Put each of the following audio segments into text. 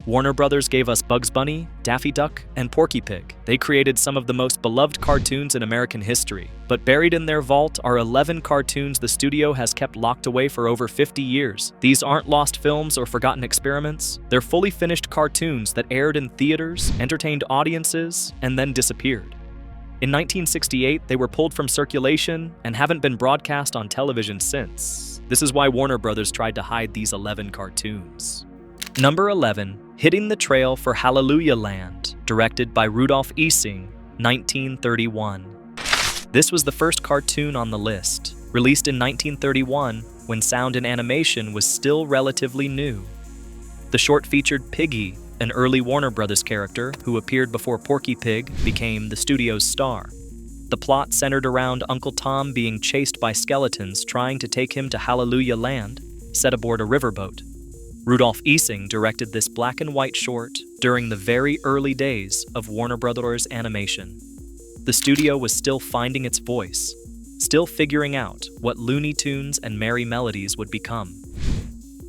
Warner Brothers gave us Bugs Bunny, Daffy Duck, and Porky Pig. They created some of the most beloved cartoons in American history. But buried in their vault are 11 cartoons the studio has kept locked away for over 50 years. These aren't lost films or forgotten experiments. They're fully finished cartoons that aired in theaters, entertained audiences, and then disappeared. In 1968, they were pulled from circulation and haven't been broadcast on television since. This is why Warner Brothers tried to hide these 11 cartoons. Number 11, Hittin the Trail for Hallelujah Land, directed by Rudolf Ising, 1931. This was the first cartoon on the list, released in 1931 when sound and animation was still relatively new. The short featured Piggy, an early Warner Brothers character who appeared before Porky Pig became the studio's star. The plot centered around Uncle Tom being chased by skeletons trying to take him to Hallelujah Land, set aboard a riverboat. Rudolf Ising directed this black and white short during the very early days of Warner Brothers animation. The studio was still finding its voice, still figuring out what Looney Tunes and Merry Melodies would become.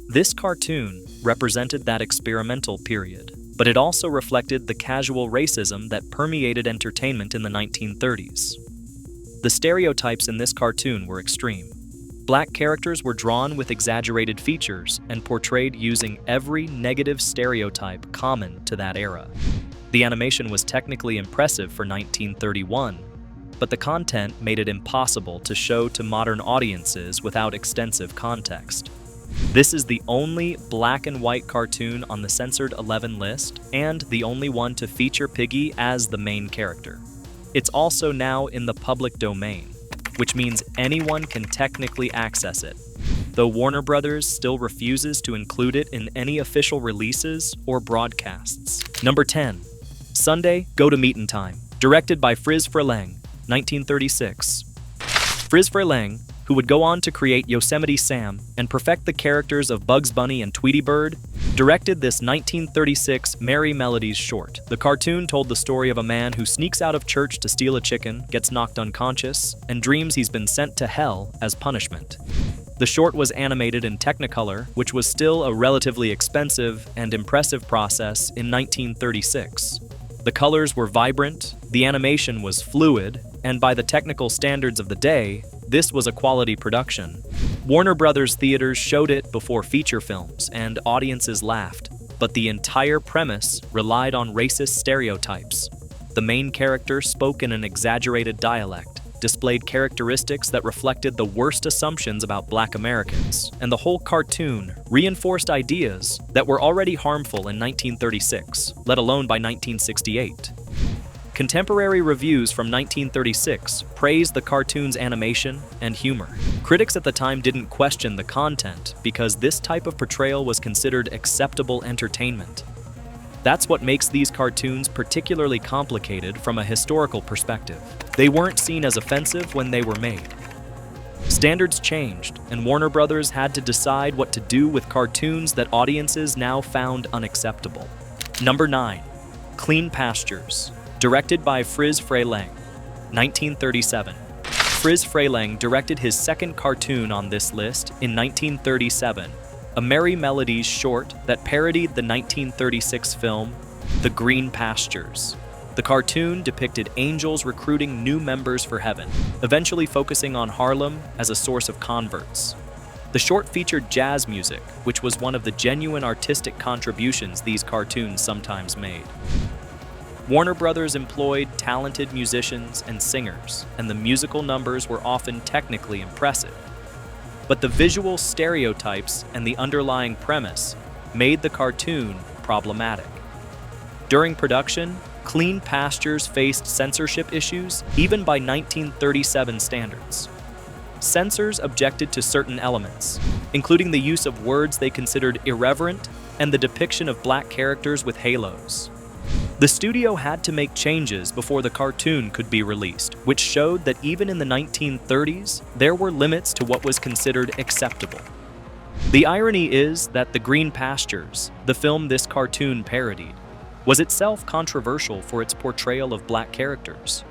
This cartoon represented that experimental period, but it also reflected the casual racism that permeated entertainment in the 1930s. The stereotypes in this cartoon were extreme. Black characters were drawn with exaggerated features and portrayed using every negative stereotype common to that era. The animation was technically impressive for 1931, but the content made it impossible to show to modern audiences without extensive context. This is the only black and white cartoon on the censored 11 list and the only one to feature Piggy as the main character. It's also now in the public domain, which means anyone can technically access it, though Warner Brothers still refuses to include it in any official releases or broadcasts. Number 10. Sunday, Go to Meetin Time, directed by Friz Freleng, 1936. Friz Freleng, who would go on to create Yosemite Sam and perfect the characters of Bugs Bunny and Tweety Bird, directed this 1936 Merry Melodies short. The cartoon told the story of a man who sneaks out of church to steal a chicken, gets knocked unconscious, and dreams he's been sent to hell as punishment. The short was animated in Technicolor, which was still a relatively expensive and impressive process in 1936. The colors were vibrant, the animation was fluid, and by the technical standards of the day, this was a quality production. Warner Brothers theaters showed it before feature films, and audiences laughed, but the entire premise relied on racist stereotypes. The main character spoke in an exaggerated dialect, displayed characteristics that reflected the worst assumptions about Black Americans, and the whole cartoon reinforced ideas that were already harmful in 1936, let alone by 1968. Contemporary reviews from 1936 praised the cartoon's animation and humor. Critics at the time didn't question the content because this type of portrayal was considered acceptable entertainment. That's what makes these cartoons particularly complicated from a historical perspective. They weren't seen as offensive when they were made. Standards changed, and Warner Brothers had to decide what to do with cartoons that audiences now found unacceptable. Number 9. Clean Pastures, directed by Friz Freleng, 1937. Friz Freleng directed his second cartoon on this list in 1937, a Merry Melodies short that parodied the 1936 film The Green Pastures. The cartoon depicted angels recruiting new members for heaven, eventually focusing on Harlem as a source of converts. The short featured jazz music, which was one of the genuine artistic contributions these cartoons sometimes made. Warner Brothers employed talented musicians and singers, and the musical numbers were often technically impressive. But the visual stereotypes and the underlying premise made the cartoon problematic. During production, Clean Pastures faced censorship issues even by 1937 standards. Censors objected to certain elements, including the use of words they considered irreverent and the depiction of Black characters with halos. The studio had to make changes before the cartoon could be released, which showed that even in the 1930s, there were limits to what was considered acceptable. The irony is that The Green Pastures, the film this cartoon parodied, was itself controversial for its portrayal of Black characters,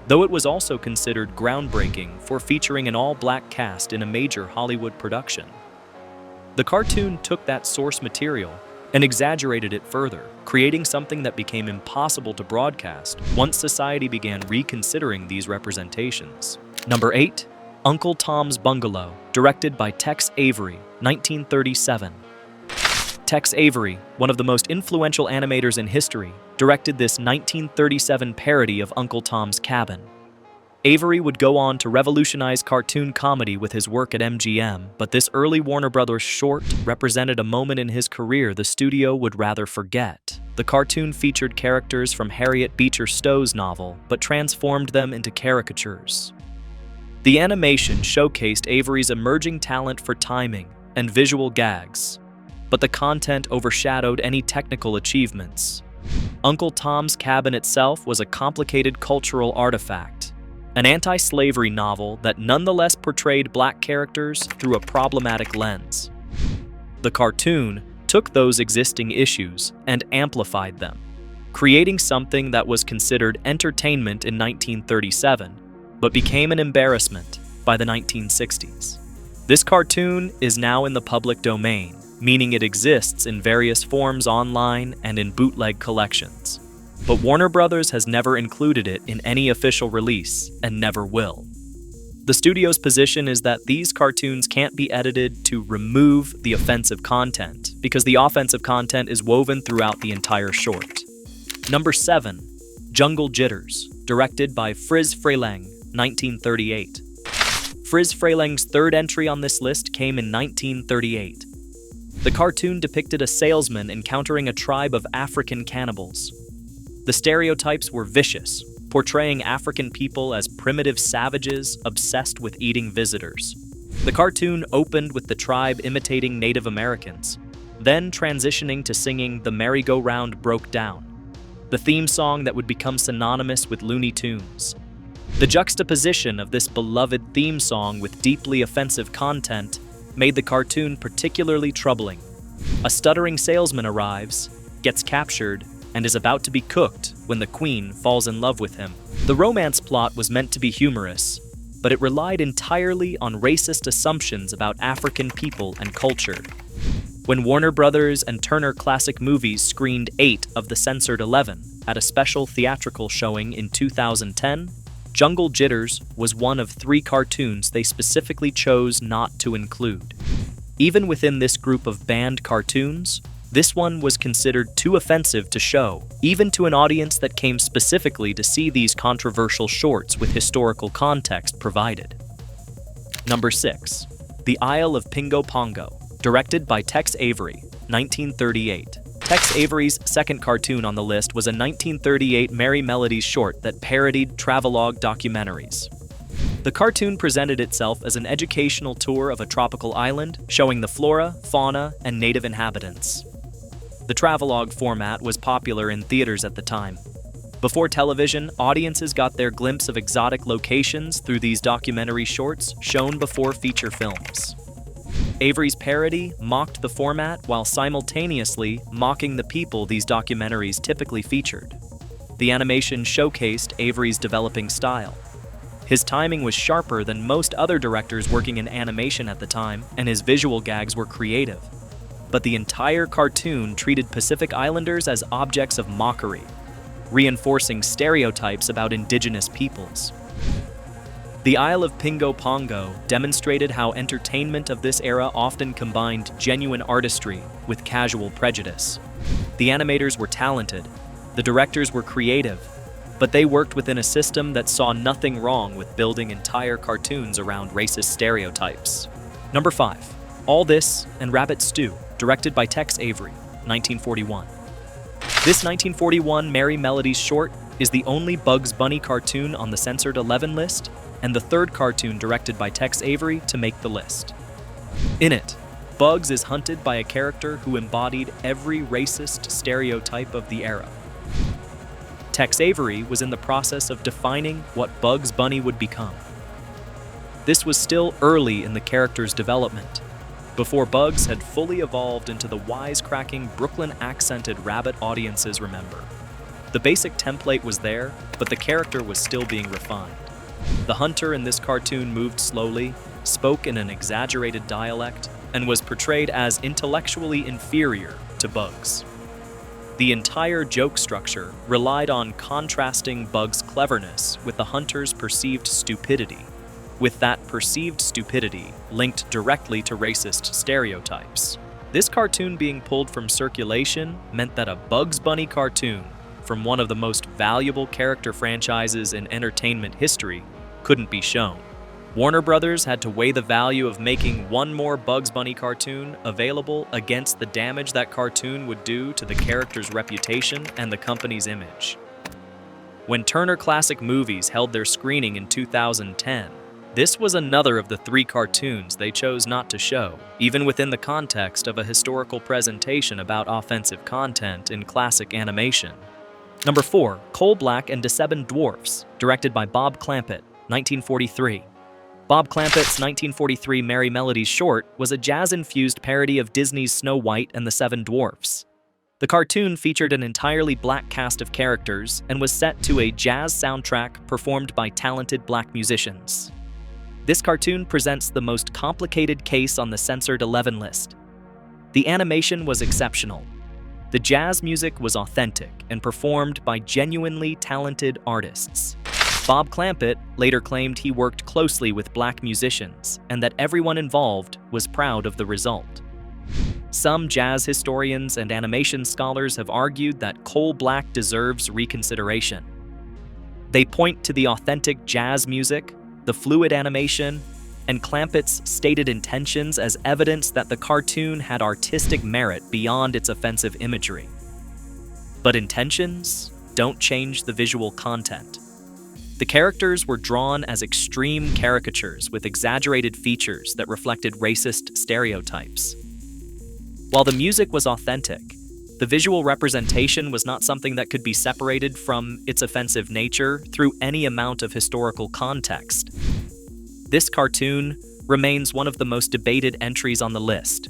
though it was also considered groundbreaking for featuring an all-Black cast in a major Hollywood production. The cartoon took that source material and exaggerated it further, creating something that became impossible to broadcast once society began reconsidering these representations. Number 8. Uncle Tom's Bungalow, directed by Tex Avery, 1937. Tex Avery, one of the most influential animators in history, directed this 1937 parody of Uncle Tom's Cabin. Avery would go on to revolutionize cartoon comedy with his work at MGM, but this early Warner Brothers short represented a moment in his career the studio would rather forget. The cartoon featured characters from Harriet Beecher Stowe's novel, but transformed them into caricatures. The animation showcased Avery's emerging talent for timing and visual gags, but the content overshadowed any technical achievements. Uncle Tom's Cabin itself was a complicated cultural artifact, an anti-slavery novel that nonetheless portrayed black characters through a problematic lens. The cartoon took those existing issues and amplified them, creating something that was considered entertainment in 1937, but became an embarrassment by the 1960s. This cartoon is now in the public domain, meaning it exists in various forms online and in bootleg collections. But Warner Brothers has never included it in any official release and never will. The studio's position is that these cartoons can't be edited to remove the offensive content, because the offensive content is woven throughout the entire short. Number 7. Jungle Jitters, directed by Friz Freleng, 1938. Friz Freleng's third entry on this list came in 1938. The cartoon depicted a salesman encountering a tribe of African cannibals. The stereotypes were vicious, portraying African people as primitive savages obsessed with eating visitors. The cartoon opened with the tribe imitating Native Americans, then transitioning to singing "The Merry-Go-Round Broke Down," the theme song that would become synonymous with Looney Tunes. The juxtaposition of this beloved theme song with deeply offensive content made the cartoon particularly troubling. A stuttering salesman arrives, gets captured, and is about to be cooked when the queen falls in love with him. The romance plot was meant to be humorous, but it relied entirely on racist assumptions about African people and culture. When Warner Brothers and Turner Classic Movies screened 8 of the censored 11 at a special theatrical showing in 2010, Jungle Jitters was one of 3 cartoons they specifically chose not to include. Even within this group of banned cartoons, this one was considered too offensive to show, even to an audience that came specifically to see these controversial shorts with historical context provided. Number 6. The Isle of Pingo Pongo, directed by Tex Avery, 1938. Tex Avery's second cartoon on the list was a 1938 Merry Melodies short that parodied travelogue documentaries. The cartoon presented itself as an educational tour of a tropical island, showing the flora, fauna, and native inhabitants. The travelogue format was popular in theaters at the time. Before television, audiences got their glimpse of exotic locations through these documentary shorts shown before feature films. Avery's parody mocked the format while simultaneously mocking the people these documentaries typically featured. The animation showcased Avery's developing style. His timing was sharper than most other directors working in animation at the time, and his visual gags were creative. But the entire cartoon treated Pacific Islanders as objects of mockery, reinforcing stereotypes about indigenous peoples. The Isle of Pingo Pongo demonstrated how entertainment of this era often combined genuine artistry with casual prejudice. The animators were talented, the directors were creative, but they worked within a system that saw nothing wrong with building entire cartoons around racist stereotypes. Number 5. All This and Rabbit Stew, directed by Tex Avery, 1941. This 1941 Merry Melodies short is the only Bugs Bunny cartoon on the censored 11 list, and the third cartoon directed by Tex Avery to make the list. In it, Bugs is hunted by a character who embodied every racist stereotype of the era. Tex Avery was in the process of defining what Bugs Bunny would become. This was still early in the character's development, before Bugs had fully evolved into the wisecracking, Brooklyn-accented rabbit audiences remember. The basic template was there, but the character was still being refined. The hunter in this cartoon moved slowly, spoke in an exaggerated dialect, and was portrayed as intellectually inferior to Bugs. The entire joke structure relied on contrasting Bugs' cleverness with the hunter's perceived stupidity, with that perceived stupidity linked directly to racist stereotypes. This cartoon being pulled from circulation meant that a Bugs Bunny cartoon from one of the most valuable character franchises in entertainment history couldn't be shown. Warner Brothers had to weigh the value of making one more Bugs Bunny cartoon available against the damage that cartoon would do to the character's reputation and the company's image. When Turner Classic Movies held their screening in 2010, this was another of the 3 cartoons they chose not to show, even within the context of a historical presentation about offensive content in classic animation. Number 4, Coal Black and the Sebben Dwarfs, directed by Bob Clampett, 1943. Bob Clampett's 1943 Merry Melodies short was a jazz-infused parody of Disney's Snow White and the Seven Dwarfs. The cartoon featured an entirely black cast of characters and was set to a jazz soundtrack performed by talented black musicians. This cartoon presents the most complicated case on the censored 11 list. The animation was exceptional. The jazz music was authentic and performed by genuinely talented artists. Bob Clampett later claimed he worked closely with black musicians and that everyone involved was proud of the result. Some jazz historians and animation scholars have argued that Coal Black deserves reconsideration. They point to the authentic jazz music, the fluid animation, and Clampett's stated intentions as evidence that the cartoon had artistic merit beyond its offensive imagery. But intentions don't change the visual content. The characters were drawn as extreme caricatures with exaggerated features that reflected racist stereotypes. While the music was authentic, the visual representation was not something that could be separated from its offensive nature through any amount of historical context. This cartoon remains one of the most debated entries on the list.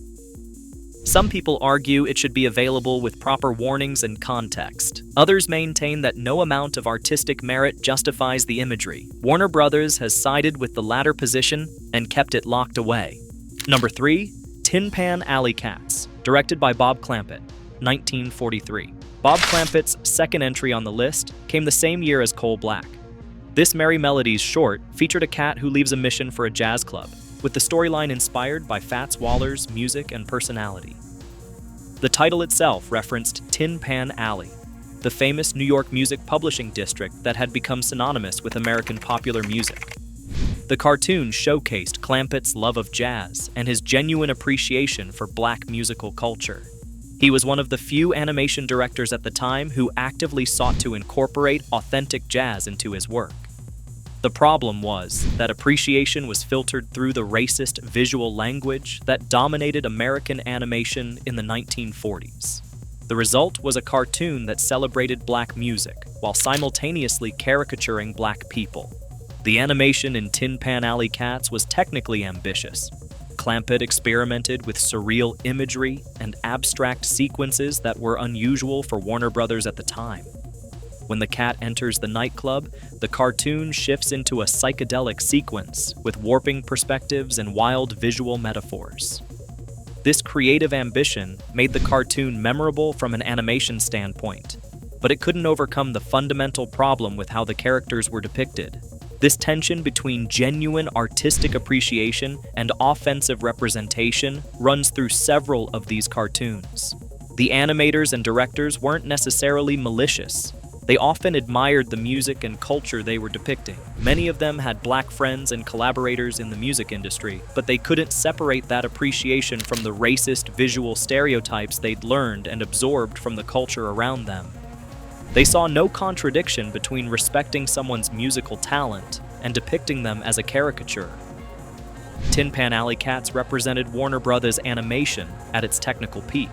Some people argue it should be available with proper warnings and context. Others maintain that no amount of artistic merit justifies the imagery. Warner Brothers has sided with the latter position and kept it locked away. Number 3, Tin Pan Alley Cats, directed by Bob Clampett, 1943. Bob Clampett's second entry on the list came the same year as Coal Black. This Merry Melodies short featured a cat who leaves a mission for a jazz club, with the storyline inspired by Fats Waller's music and personality. The title itself referenced Tin Pan Alley, the famous New York music publishing district that had become synonymous with American popular music. The cartoon showcased Clampett's love of jazz and his genuine appreciation for black musical culture. He was one of the few animation directors at the time who actively sought to incorporate authentic jazz into his work. The problem was that appreciation was filtered through the racist visual language that dominated American animation in the 1940s. The result was a cartoon that celebrated black music while simultaneously caricaturing black people. The animation in Tin Pan Alley Cats was technically ambitious. Clampett experimented with surreal imagery and abstract sequences that were unusual for Warner Brothers at the time. When the cat enters the nightclub, the cartoon shifts into a psychedelic sequence with warping perspectives and wild visual metaphors. This creative ambition made the cartoon memorable from an animation standpoint, but it couldn't overcome the fundamental problem with how the characters were depicted. This tension between genuine artistic appreciation and offensive representation runs through several of these cartoons. The animators and directors weren't necessarily malicious. They often admired the music and culture they were depicting. Many of them had black friends and collaborators in the music industry, but they couldn't separate that appreciation from the racist visual stereotypes they'd learned and absorbed from the culture around them. They saw no contradiction between respecting someone's musical talent and depicting them as a caricature. Tin Pan Alley Cats represented Warner Brothers animation at its technical peak.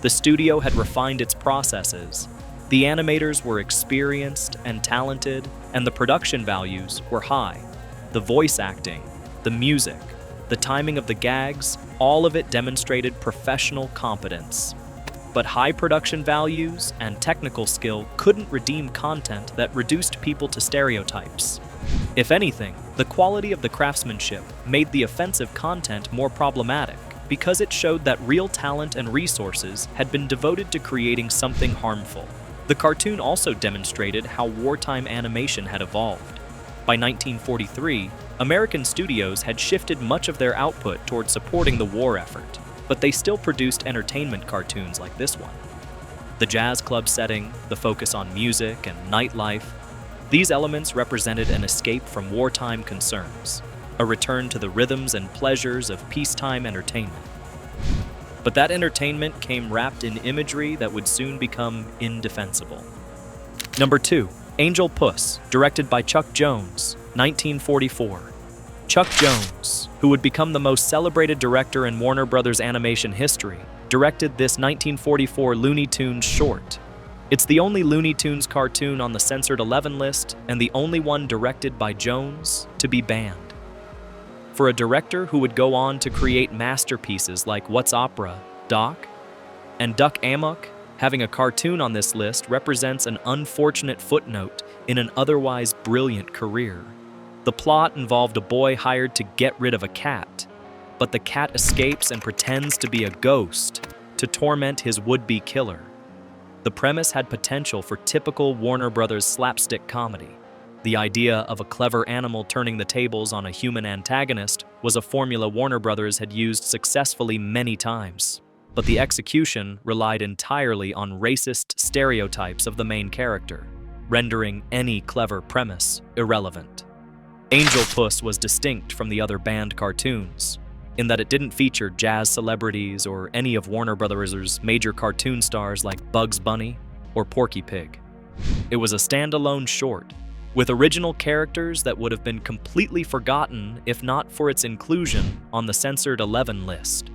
The studio had refined its processes. The animators were experienced and talented, and the production values were high. The voice acting, the music, the timing of the gags, all of it demonstrated professional competence. But high production values and technical skill couldn't redeem content that reduced people to stereotypes. If anything, the quality of the craftsmanship made the offensive content more problematic. because it showed that real talent and resources had been devoted to creating something harmful. The cartoon also demonstrated how wartime animation had evolved. By 1943, American studios had shifted much of their output toward supporting the war effort, but they still produced entertainment cartoons like this one. The jazz club setting, the focus on music and nightlife, these elements represented an escape from wartime concerns, a return to the rhythms and pleasures of peacetime entertainment. But that entertainment came wrapped in imagery that would soon become indefensible. Number 2, Angel Puss, directed by Chuck Jones, 1944. Chuck Jones, who would become the most celebrated director in Warner Brothers animation history, directed this 1944 Looney Tunes short. It's the only Looney Tunes cartoon on the censored 11 list and the only one directed by Jones to be banned. For a director who would go on to create masterpieces like What's Opera, Doc, and Duck Amok, having a cartoon on this list represents an unfortunate footnote in an otherwise brilliant career. The plot involved a boy hired to get rid of a cat, but the cat escapes and pretends to be a ghost to torment his would-be killer. The premise had potential for typical Warner Brothers slapstick comedy. The idea of a clever animal turning the tables on a human antagonist was a formula Warner Brothers had used successfully many times, but the execution relied entirely on racist stereotypes of the main character, rendering any clever premise irrelevant. Angel Puss was distinct from the other banned cartoons, in that it didn't feature jazz celebrities or any of Warner Brothers' major cartoon stars like Bugs Bunny or Porky Pig. It was a standalone short, with original characters that would have been completely forgotten if not for its inclusion on the censored 11 list.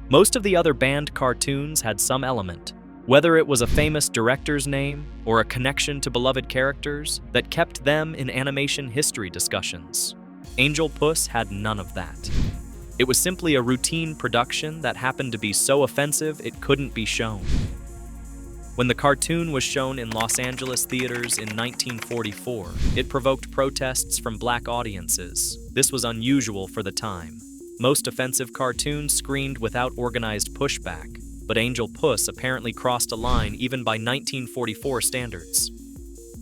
Most of the other banned cartoons had some element, whether it was a famous director's name or a connection to beloved characters, that kept them in animation history discussions. Angel Puss had none of that. It was simply a routine production that happened to be so offensive it couldn't be shown. When the cartoon was shown in Los Angeles theaters in 1944, it provoked protests from black audiences. This was unusual for the time. Most offensive cartoons screened without organized pushback, but Angel Puss apparently crossed a line even by 1944 standards.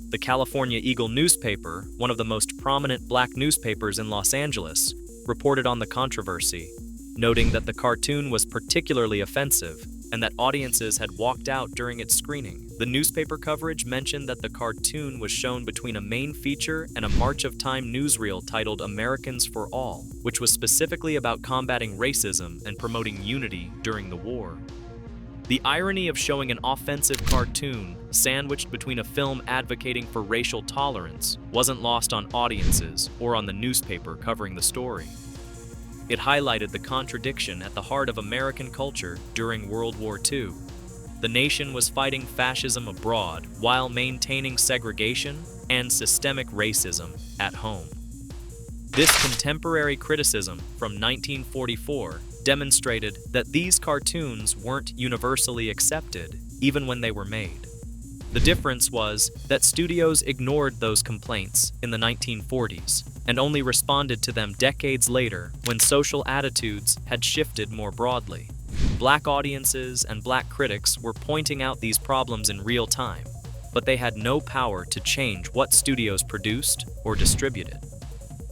The California Eagle newspaper, one of the most prominent black newspapers in Los Angeles, reported on the controversy, noting that the cartoon was particularly offensive and that audiences had walked out during its screening. The newspaper coverage mentioned that the cartoon was shown between a main feature and a March of Time newsreel titled Americans for All, which was specifically about combating racism and promoting unity during the war. The irony of showing an offensive cartoon sandwiched between a film advocating for racial tolerance wasn't lost on audiences or on the newspaper covering the story. It highlighted the contradiction at the heart of American culture during World War II. The nation was fighting fascism abroad while maintaining segregation and systemic racism at home. This contemporary criticism from 1944 demonstrated that these cartoons weren't universally accepted even when they were made. The difference was that studios ignored those complaints in the 1940s and only responded to them decades later when social attitudes had shifted more broadly. Black audiences and black critics were pointing out these problems in real time, but they had no power to change what studios produced or distributed.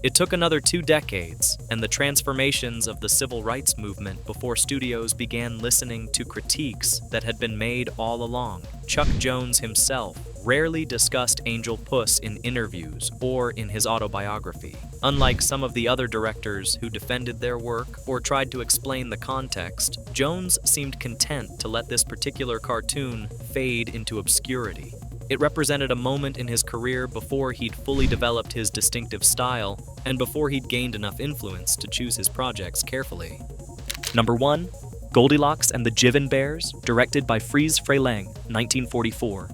It took another 2 decades and the transformations of the civil rights movement before studios began listening to critiques that had been made all along. Chuck Jones himself rarely discussed Angel Puss in interviews or in his autobiography. Unlike some of the other directors who defended their work or tried to explain the context, Jones seemed content to let this particular cartoon fade into obscurity. It represented a moment in his career before he'd fully developed his distinctive style and before he'd gained enough influence to choose his projects carefully. Number 1, Goldilocks and the Jiven Bears, directed by Friz Freleng, 1944.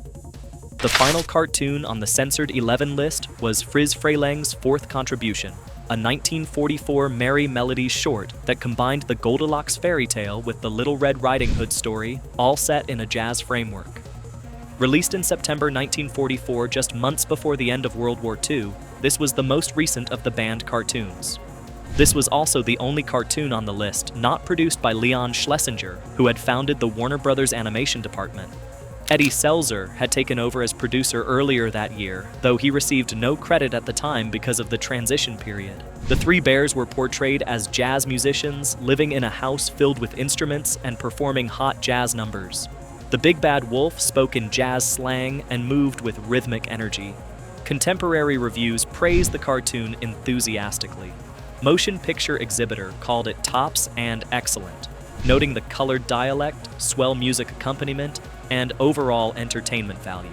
The final cartoon on the censored 11 list was Friz Freleng's 4th contribution, a 1944 Merry Melodies short that combined the Goldilocks fairy tale with the Little Red Riding Hood story, all set in a jazz framework. Released in September 1944, just months before the end of World War II, this was the most recent of the banned cartoons. This was also the only cartoon on the list not produced by Leon Schlesinger, who had founded the Warner Brothers animation department. Eddie Selzer had taken over as producer earlier that year, though he received no credit at the time because of the transition period. The three bears were portrayed as jazz musicians living in a house filled with instruments and performing hot jazz numbers. The big bad wolf spoke in jazz slang and moved with rhythmic energy. Contemporary reviews praised the cartoon enthusiastically. Motion Picture Exhibitor called it tops and excellent, noting the colored dialect, swell music accompaniment, and overall entertainment value.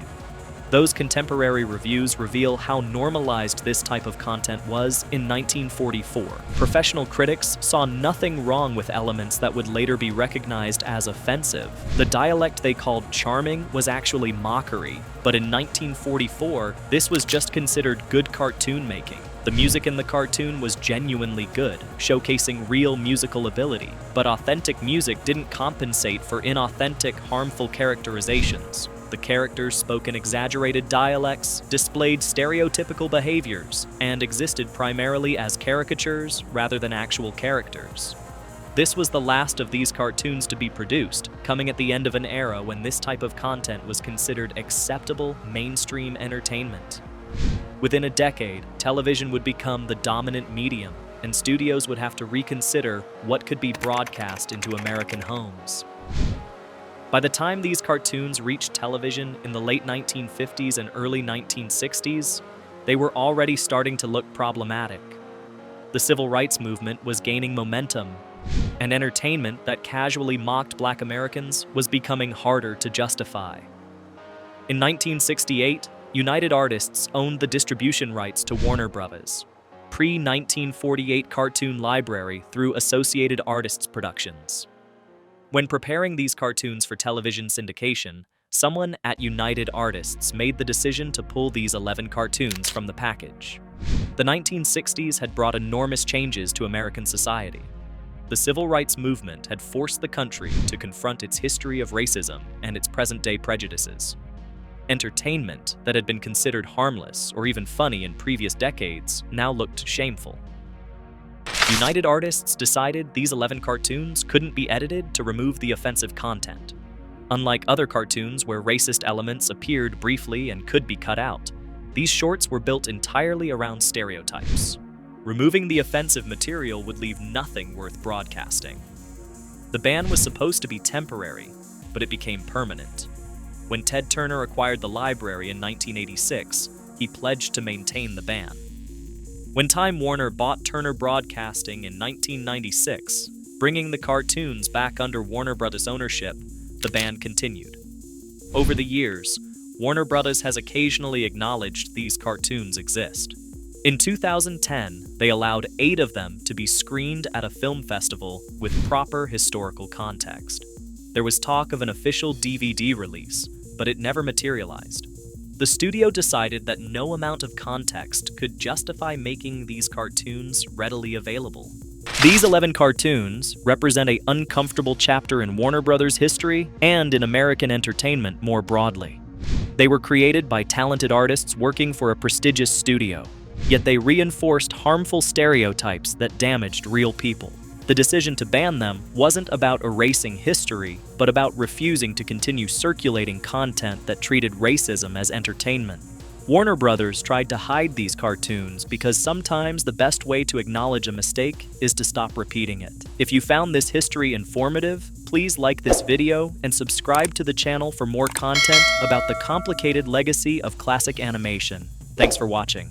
Those contemporary reviews reveal how normalized this type of content was in 1944. Professional critics saw nothing wrong with elements that would later be recognized as offensive. The dialect they called charming was actually mockery, but in 1944, this was just considered good cartoon making. The music in the cartoon was genuinely good, showcasing real musical ability, but authentic music didn't compensate for inauthentic, harmful characterizations. The characters spoke in exaggerated dialects, displayed stereotypical behaviors, and existed primarily as caricatures rather than actual characters. This was the last of these cartoons to be produced, coming at the end of an era when this type of content was considered acceptable mainstream entertainment. Within a decade, television would become the dominant medium, and studios would have to reconsider what could be broadcast into American homes. By the time these cartoons reached television in the late 1950s and early 1960s, they were already starting to look problematic. The civil rights movement was gaining momentum, and entertainment that casually mocked Black Americans was becoming harder to justify. In 1968, United Artists owned the distribution rights to Warner Brothers' pre-1948 cartoon library through Associated Artists Productions. When preparing these cartoons for television syndication, someone at United Artists made the decision to pull these 11 cartoons from the package. The 1960s had brought enormous changes to American society. The civil rights movement had forced the country to confront its history of racism and its present-day prejudices. Entertainment that had been considered harmless or even funny in previous decades now looked shameful. United Artists decided these 11 cartoons couldn't be edited to remove the offensive content. Unlike other cartoons where racist elements appeared briefly and could be cut out, these shorts were built entirely around stereotypes. Removing the offensive material would leave nothing worth broadcasting. The ban was supposed to be temporary, but it became permanent. When Ted Turner acquired the library in 1986, he pledged to maintain the ban. When Time Warner bought Turner Broadcasting in 1996, bringing the cartoons back under Warner Brothers ownership, the ban continued. Over the years, Warner Brothers has occasionally acknowledged these cartoons exist. In 2010, they allowed 8 of them to be screened at a film festival with proper historical context. There was talk of an official DVD release, but it never materialized. The studio decided that no amount of context could justify making these cartoons readily available. These 11 cartoons represent an uncomfortable chapter in Warner Brothers history and in American entertainment more broadly. They were created by talented artists working for a prestigious studio, yet they reinforced harmful stereotypes that damaged real people. The decision to ban them wasn't about erasing history, but about refusing to continue circulating content that treated racism as entertainment. Warner Brothers tried to hide these cartoons because sometimes the best way to acknowledge a mistake is to stop repeating it. If you found this history informative, please like this video and subscribe to the channel for more content about the complicated legacy of classic animation. Thanks for watching.